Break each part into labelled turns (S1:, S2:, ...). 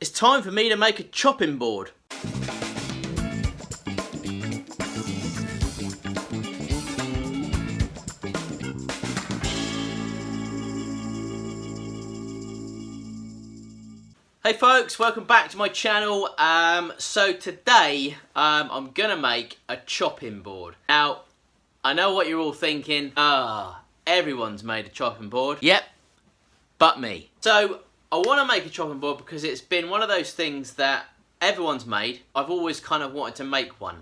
S1: It's time for me to make a chopping board. Hey folks, welcome back to my channel. So today I'm gonna make a chopping board. Now, I know what you're all thinking. Everyone's made a chopping board. Yep, but me. So I want to make a chopping board because it's been one of those things that everyone's made. I've always kind of wanted to make one.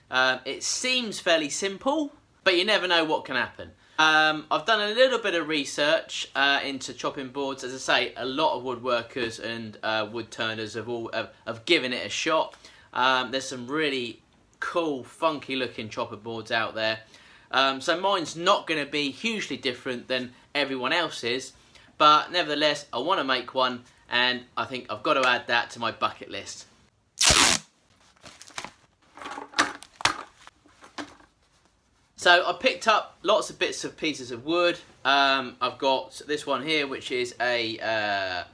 S1: It seems fairly simple, but you never know what can happen. I've done a little bit of research into chopping boards. As I say, a lot of woodworkers and wood turners have given it a shot. There's some really cool, funky looking chopping boards out there. So mine's not going to be hugely different than everyone else's, but nevertheless, I want to make one, and I think I've got to add that to my bucket list. So I picked up lots of bits of pieces of wood. I've got this one here, which is a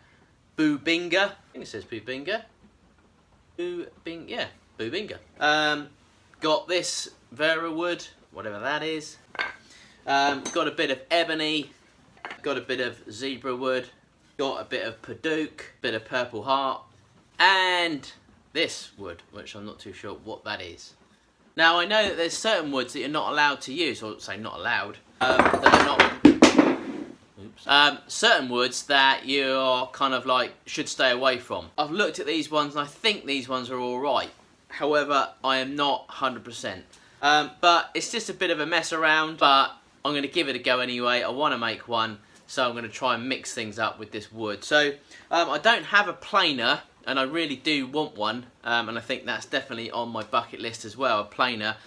S1: Boobinga. I think it says Boobinga. Yeah, Boobinga. Got this Vera wood, whatever that is. Got a bit of ebony. Got a bit of zebra wood. Got a bit of Paduke, bit of purple heart, and this wood, which I'm not too sure what that is. Now, I know that there's certain woods that you're not allowed to use, or say not allowed, certain woods that you're kind of like, should stay away from. I've looked at these ones and I think these ones are alright. However, I am not 100%. But it's just a bit of a mess around, but I'm going to give it a go anyway. I want to make one, so I'm going to try and mix things up with this wood. So, I don't have a planer, and I really do want one, and I think that's definitely on my bucket list as well, a planer.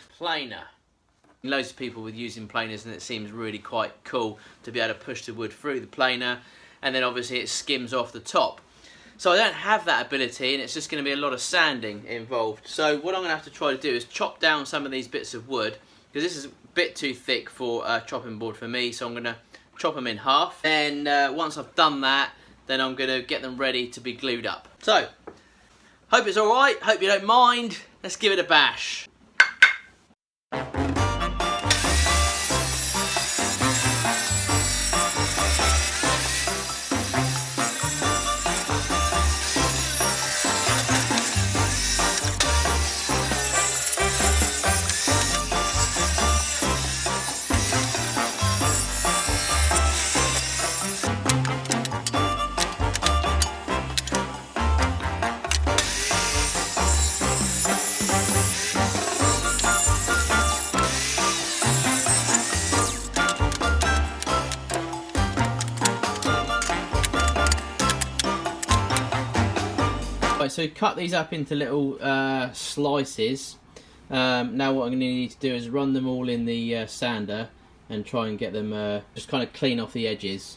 S1: Loads of people with using planers, and it seems really quite cool to be able to push the wood through the planer, and then obviously it skims off the top. So I don't have that ability, and it's just going to be a lot of sanding involved. So what I'm going to have to try to do is chop down some of these bits of wood, because this is a bit too thick for a chopping board for me, so I'm going to chop them in half. Then once I've done that, then I'm going to get them ready to be glued up. So, hope it's alright, hope you don't mind. Let's give it a bash. So cut these up into little slices. Now what I'm going to need to do is run them all in the sander and try and get them just kind of clean off the edges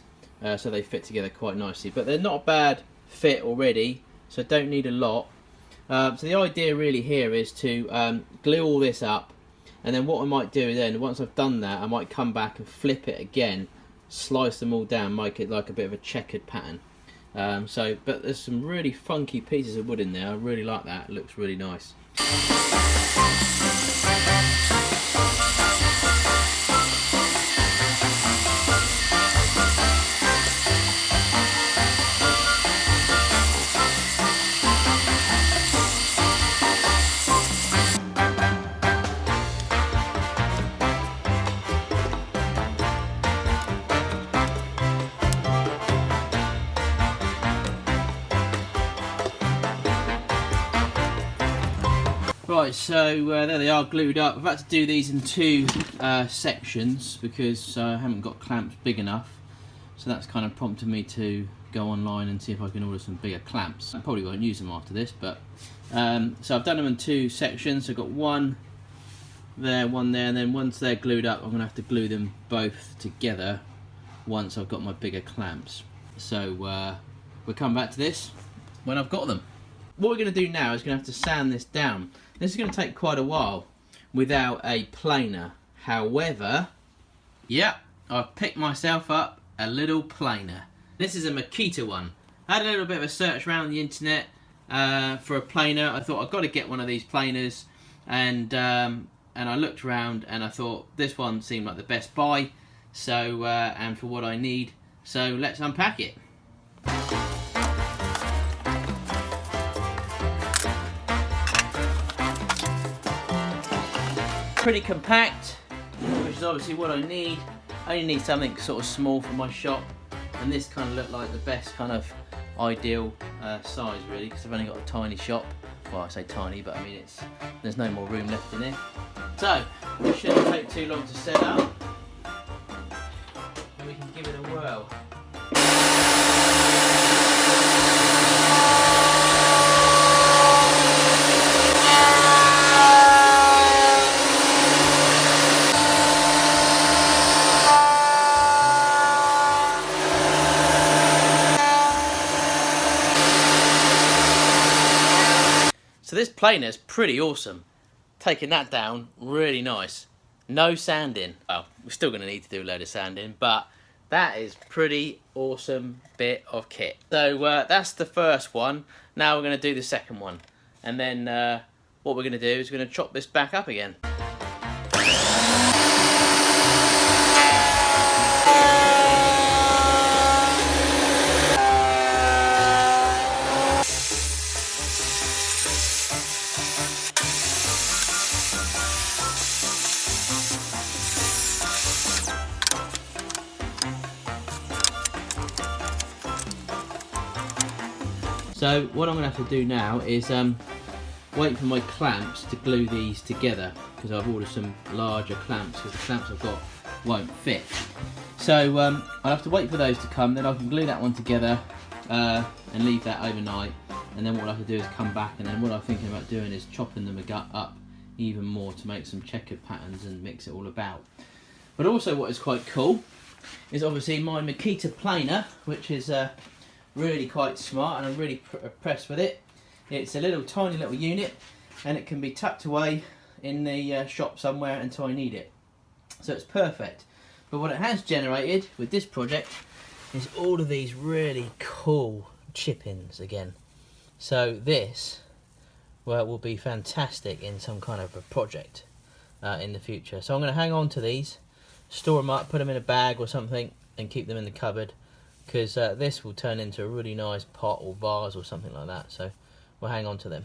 S1: so they fit together quite nicely. But they're not a bad fit already, so don't need a lot. So the idea really here is to glue all this up, and then what I might do then, once I've done that, I might come back and flip it again, slice them all down, make it like a bit of a checkered pattern. But there's some really funky pieces of wood in there. I really like that. It looks really nice. Right, so there they are, glued up. I've had to do these in two sections because I haven't got clamps big enough. So that's kind of prompted me to go online and see if I can order some bigger clamps. I probably won't use them after this, but so I've done them in two sections. I've got one there, and then once they're glued up, I'm going to have to glue them both together once I've got my bigger clamps. So we'll come back to this when I've got them. What we're going to do now is going to have to sand this down. This is going to take quite a while without a planer. However, yeah, I've picked myself up a little planer. This is a Makita one. I had a little bit of a search around the internet for a planer. I thought I've got to get one of these planers, and I looked around and I thought this one seemed like the best buy. So and for what I need. So let's unpack it. Pretty compact, which is obviously what I need. I only need something sort of small for my shop, and this kind of looked like the best kind of ideal size really, because I've only got a tiny shop. Well, I say tiny, but I mean there's no more room left in it. So it shouldn't take too long to set up, and we can give it a whirl. So this planer is pretty awesome. Taking that down, really nice. No sanding. Well, we're still going to need to do a load of sanding, but that is pretty awesome bit of kit. So that's the first one. Now we're going to do the second one. And then what we're going to do is we're going to chop this back up again. So what I'm going to have to do now is wait for my clamps to glue these together, because I've ordered some larger clamps, because the clamps I've got won't fit. So I'll have to wait for those to come, then I can glue that one together and leave that overnight, and then what I'll have to do is come back, and then what I'm thinking about doing is chopping them up even more to make some checkered patterns and mix it all about. But also what is quite cool is obviously my Makita planer, which is really quite smart, and I'm really impressed with it. It's a little tiny little unit, and it can be tucked away in the shop somewhere until I need it. So it's perfect. But what it has generated with this project is all of these really cool chip-ins again. So this, well, will be fantastic in some kind of a project in the future. So I'm going to hang on to these, store them up, put them in a bag or something, and keep them in the cupboard, because this will turn into a really nice pot or vase or something like that. So we'll hang on to them.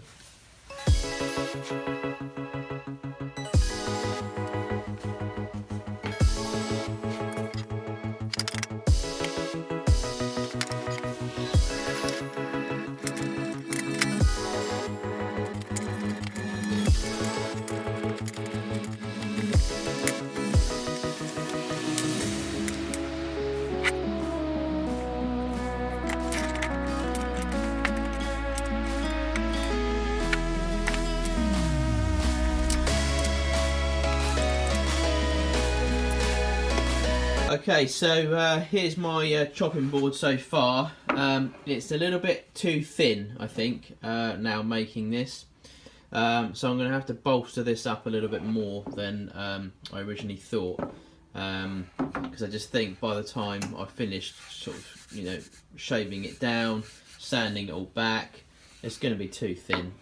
S1: Okay, so here's my chopping board so far. It's a little bit too thin, I think, now making this. So I'm going to have to bolster this up a little bit more than I originally thought. Because I just think by the time I finished sort of, you know, shaving it down, sanding it all back, it's going to be too thin.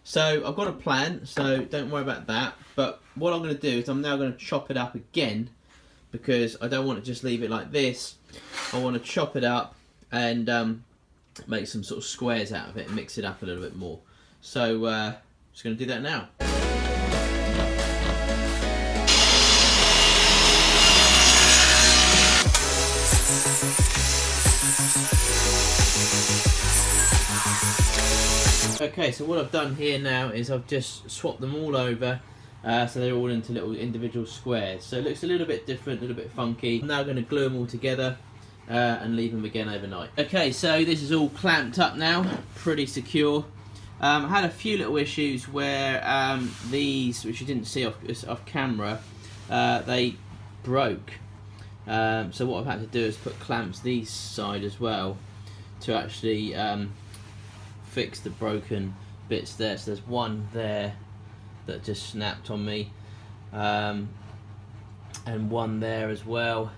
S1: So I've got a plan, so don't worry about that. But what I'm going to do is I'm now going to chop it up again, because I don't want to just leave it like this. I want to chop it up and make some sort of squares out of it and mix it up a little bit more. So just going to do that now. Okay, so what I've done here now is I've just swapped them all over. So they're all into little individual squares. So it looks a little bit different, a little bit funky. I'm now going to glue them all together and leave them again overnight. Okay, so this is all clamped up now, pretty secure. I had a few little issues where these, which you didn't see off camera, they broke. So what I've had to do is put clamps these side as well to actually fix the broken bits there. So there's one there that just snapped on me, and one there as well,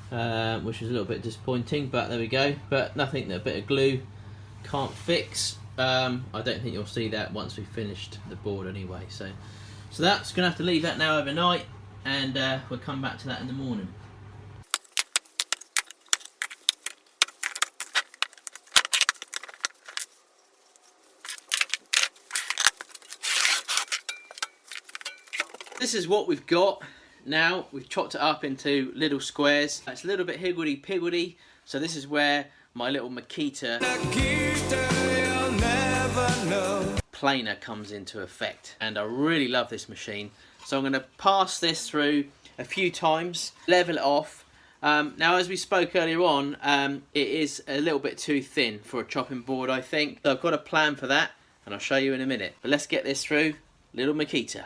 S1: which was a little bit disappointing, but there we go. But nothing that a bit of glue can't fix. I don't think you'll see that once we've finished the board anyway. So that's going to have to leave that now overnight, and we'll come back to that in the morning. This is what we've got now. We've chopped it up into little squares. It's a little bit higgledy-piggledy, so this is where my little Makita planer comes into effect, and I really love this machine. So I'm going to pass this through a few times, level it off. Now, as we spoke earlier on, it is a little bit too thin for a chopping board, I think. So I've got a plan for that, and I'll show you in a minute. But let's get this through little Makita.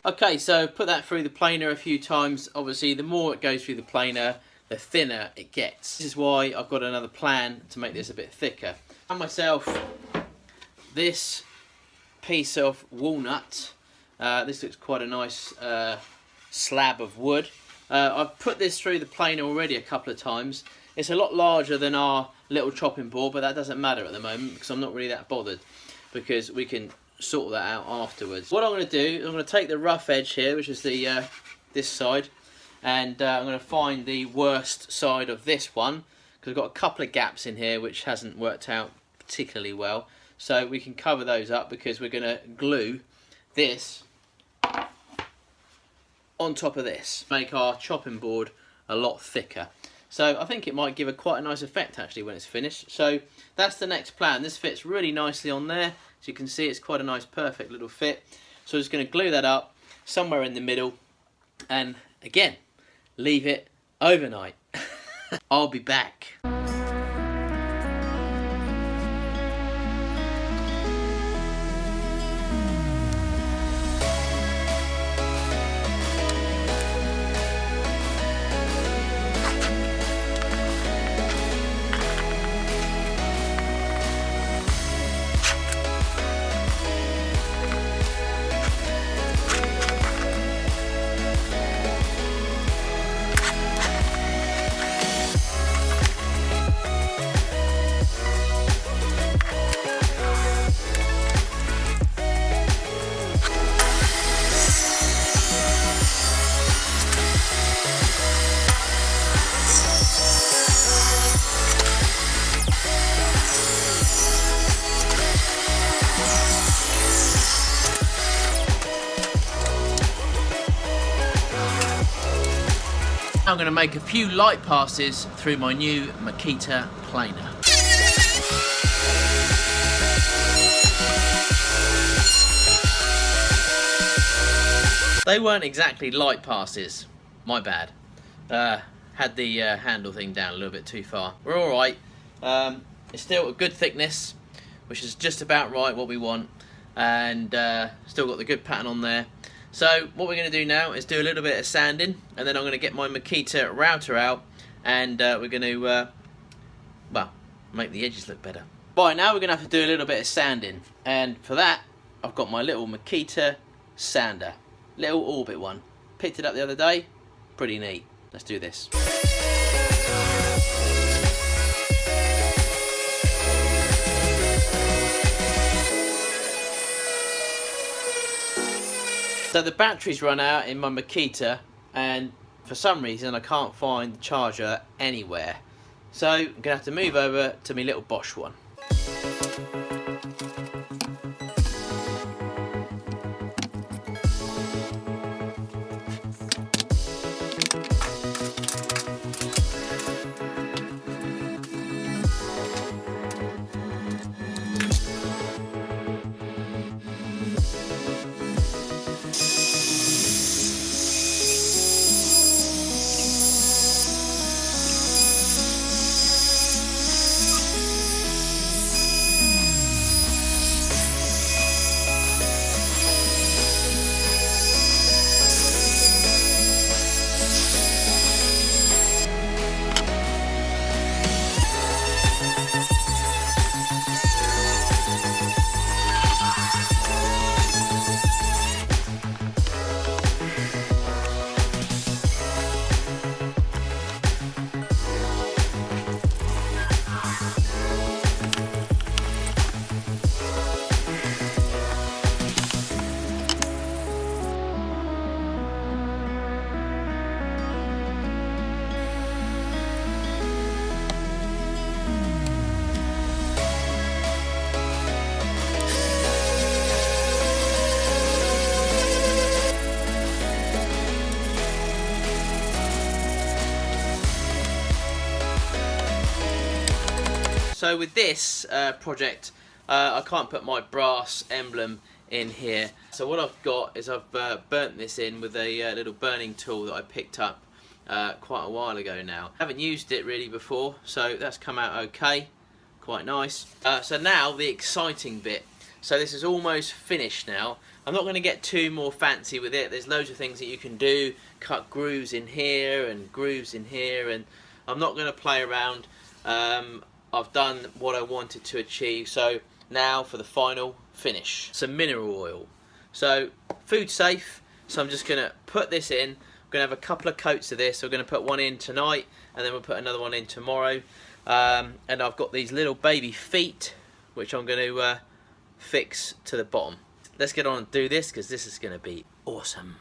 S1: Okay, so put that through the planer a few times. Obviously, the more it goes through the planer, the thinner it gets. This is why I've got another plan to make this a bit thicker. I found myself this piece of walnut. This looks quite a nice slab of wood. I've put this through the planer already a couple of times. It's a lot larger than our little chopping board, but that doesn't matter at the moment because I'm not really that bothered, because we can sort that out afterwards. What I'm going to do is I'm going to take the rough edge here, which is the this side, and I'm going to find the worst side of this one, because I've got a couple of gaps in here which hasn't worked out particularly well. So we can cover those up, because we're going to glue this on top of this, make our chopping board a lot thicker. So I think it might give quite a nice effect actually when it's finished. So that's the next plan. This fits really nicely on there. As you can see, it's quite a nice perfect little fit. So I'm just going to glue that up somewhere in the middle, and again, leave it overnight. I'll be back. I'm going to make a few light passes through my new Makita planer. They weren't exactly light passes, my bad. Had the handle thing down a little bit too far. We're alright. It's still a good thickness, which is just about right what we want, and still got the good pattern on there. So what we're going to do now is do a little bit of sanding, and then I'm going to get my Makita router out, and we're going to, well, make the edges look better. Right, now we're going to have to do a little bit of sanding, and for that I've got my little Makita sander, little Orbit one. Picked it up the other day, pretty neat. Let's do this. So the battery's run out in my Makita, and for some reason I can't find the charger anywhere. So I'm going to have to move over to my little Bosch one. So with this project, I can't put my brass emblem in here. So what I've got is I've burnt this in with a little burning tool that I picked up quite a while ago now. I haven't used it really before, so that's come out okay, quite nice. So now the exciting bit. So this is almost finished now. I'm not going to get too more fancy with it. There's loads of things that you can do, cut grooves in here and grooves in here, and I'm not going to play around. I've done what I wanted to achieve. So now for the final finish, some mineral oil. So food safe, so I'm just going to put this in. I'm going to have a couple of coats of this. We're going to put one in tonight, and then we'll put another one in tomorrow. And I've got these little baby feet, which I'm going to fix to the bottom. Let's get on and do this, because this is going to be awesome.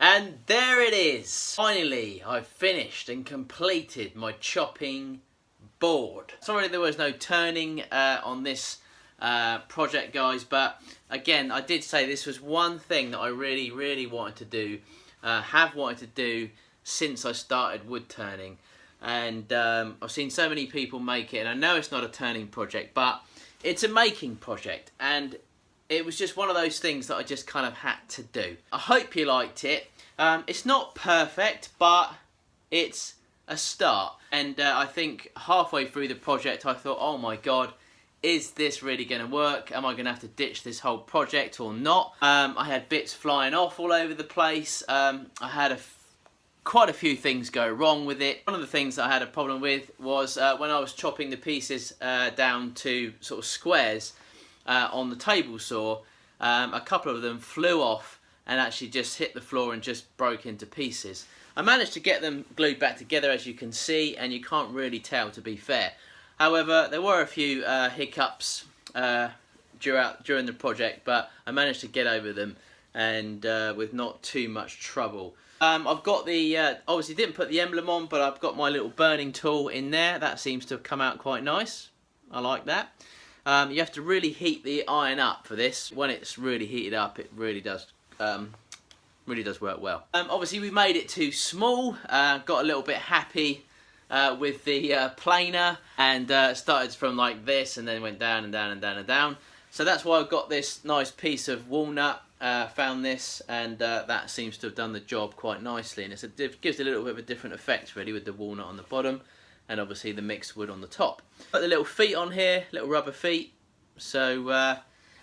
S1: And there it is. Finally, I've finished and completed my chopping board. Sorry there was no turning on this project, guys, but again, I did say this was one thing that I really wanted to do, have wanted to do since I started wood turning. And I've seen so many people make it, and I know it's not a turning project, but it's a making project, and it was just one of those things that I just kind of had to do. I hope you liked it. It's not perfect, but it's a start. And I think halfway through the project I thought, oh my god, is this really going to work? Am I going to have to ditch this whole project or not? I had bits flying off all over the place. I had quite a few things go wrong with it. One of the things that I had a problem with was when I was chopping the pieces down to sort of squares on the table saw, a couple of them flew off and actually just hit the floor and just broke into pieces. I managed to get them glued back together, as you can see, and you can't really tell, to be fair. However, there were a few hiccups during the project, but I managed to get over them, and with not too much trouble. I've got the, obviously didn't put the emblem on, but I've got my little burning tool in there. That seems to have come out quite nice. I like that. You have to really heat the iron up for this. When it's really heated up, it really does work well. Obviously we made it too small, got a little bit happy with the planer, and started from like this and then went down and down and down and down. So that's why I've got this nice piece of walnut, found this, and that seems to have done the job quite nicely, and it gives a little bit of a different effect really, with the walnut on the bottom and obviously the mixed wood on the top. Got the little feet on here, little rubber feet. So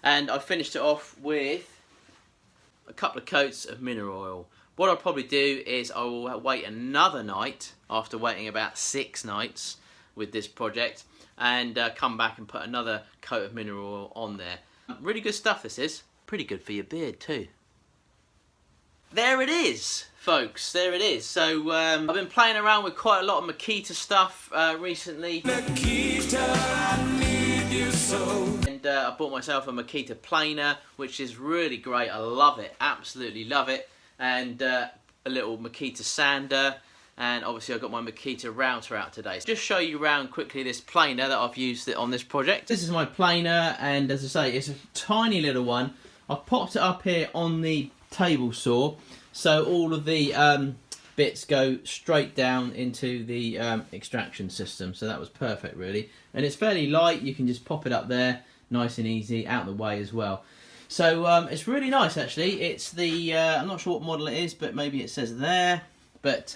S1: and I finished it off with a couple of coats of mineral oil. What I'll probably do is I will wait another night, after waiting about 6 nights with this project, and come back and put another coat of mineral oil on there. Really good stuff this is. Pretty good for your beard too. There it is, folks, there it is. So I've been playing around with quite a lot of Makita stuff recently. Makita, I need you so. And I bought myself a Makita planer, which is really great. I love it, absolutely love it. And a little Makita sander, and obviously I've got my Makita router out today. So just show you around quickly this planer that I've used on this project. This is my planer, and as I say, it's a tiny little one. I've popped it up here on the table saw, so all of the bits go straight down into the extraction system, so that was perfect really. And it's fairly light, you can just pop it up there, nice and easy, out of the way as well. So it's really nice actually. It's the, I'm not sure what model it is, but maybe it says there. But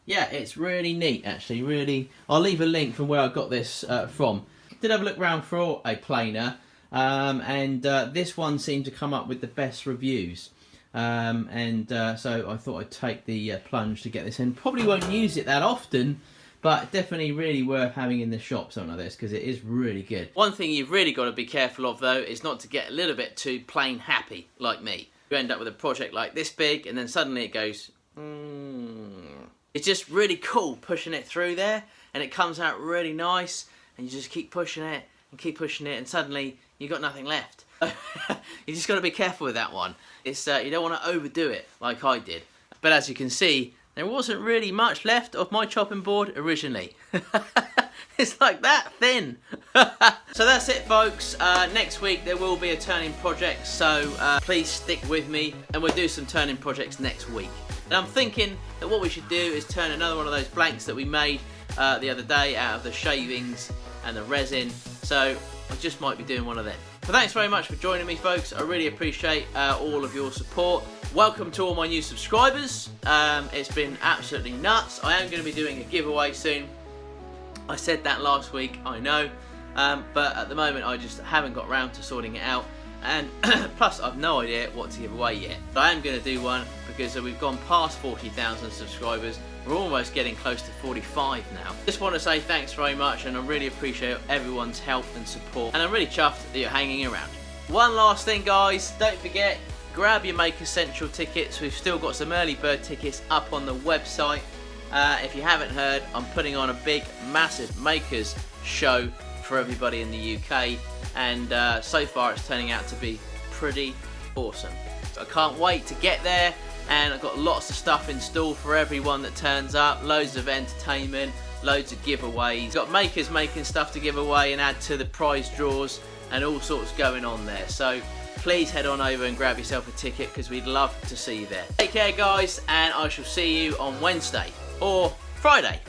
S1: yeah, it's really neat actually, really. I'll leave a link from where I got this from. Did have a look around for a planer, and this one seemed to come up with the best reviews. So I thought I'd take the plunge to get this in. Probably won't use it that often, but definitely really worth having in the shop, something like this, because it is really good. One thing you've really got to be careful of though is not to get a little bit too plain happy like me. You end up with a project like this big and then suddenly it goes, It's just really cool pushing it through there, and it comes out really nice, and you just keep pushing it and suddenly you've got nothing left. You just got to be careful with that one. It's you don't want to overdo it like I did. But as you can see, there wasn't really much left of my chopping board originally. It's like that thin. So that's it folks. Next week there will be a turning project, so please stick with me and we'll do some turning projects next week. And I'm thinking that what we should do is turn another one of those blanks that we made the other day out of the shavings and the resin. So I just might be doing one of them. So thanks very much for joining me folks. I really appreciate all of your support. Welcome to all my new subscribers. It's been absolutely nuts. I am going to be doing a giveaway soon. I said that last week, I know. But at the moment I just haven't got round to sorting it out. And plus I've no idea what to give away yet. But I am going to do one because we've gone past 40,000 subscribers. We're almost getting close to 45 now. Just want to say thanks very much, and I really appreciate everyone's help and support, and I'm really chuffed that you're hanging around. One last thing guys, don't forget, grab your Makers Central tickets. We've still got some early bird tickets up on the website. If you haven't heard, I'm putting on a big massive Makers show for everybody in the UK, and so far it's turning out to be pretty awesome. I can't wait to get there. And I've got lots of stuff in store for everyone that turns up, loads of entertainment, loads of giveaways. Got makers making stuff to give away and add to the prize draws and all sorts going on there. So please head on over and grab yourself a ticket because we'd love to see you there. Take care guys, and I shall see you on Wednesday or Friday.